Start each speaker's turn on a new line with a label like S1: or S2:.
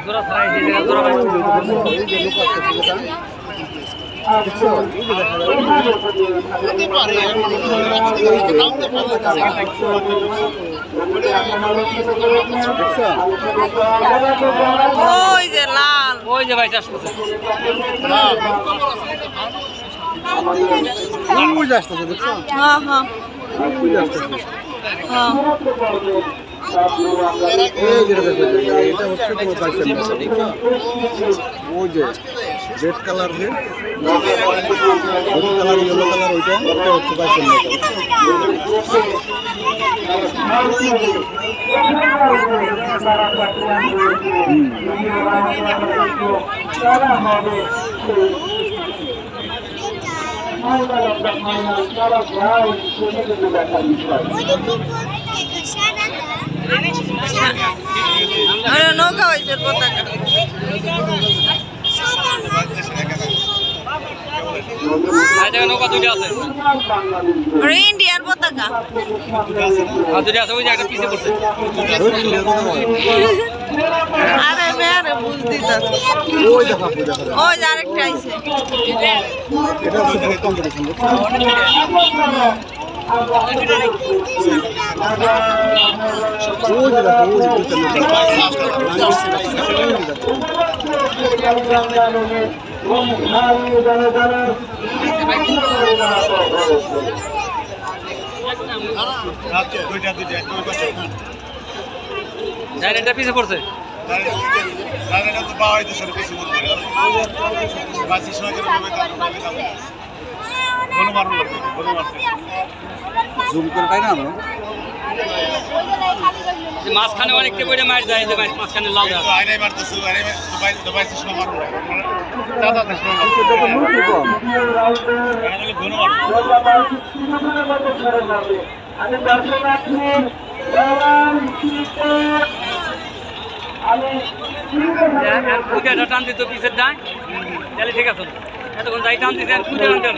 S1: জোড়া ছাড়াই যে জোড়া ভাই
S2: এই যে লোক আছে এটা দেখছো এই যে দেখা
S3: ওই যে লাল
S1: ওই যে ভাই আসতেছে
S2: ওই যে আসতেছে দেখছো
S3: হ্যাঁ হ্যাঁ
S2: ওই যে আসতেছে
S3: হ্যাঁ
S2: এই যে দেখো এটা হচ্ছে তোমার বাইসের মতো দেখছো ওই যে রেড কালার যে রেড কালার ইয়েলো কালার ওইটা এটা হচ্ছে বাইসের মতো
S3: নৌকা হয়েছে পতাকা
S1: নৌকা দুইটা আছে
S3: ইন্ডিয়ার পতাকা
S1: আর দুইটা আছে ওই যে একটা পিছে পড়ছে
S3: আরে মেয়ারে বুঝ দিতেছে
S2: ওই দেখো
S3: ওই যে আরেকটা আইছে
S2: এটা হচ্ছে ভোট কম্পিটিশন ওই যে দেখো
S1: এটা পিছে পড়ছে
S2: জুম করে পাই না আমরা
S1: মাঝখানে অনেককে বইটা মার যায় যে মাঝখানে লাল
S2: সেটা তো লুকি কম
S1: কুইটা টান দিত পিছের ডায় তাহলে ঠিক আছে এতক্ষণ যাই টান দিতে কুইটা টান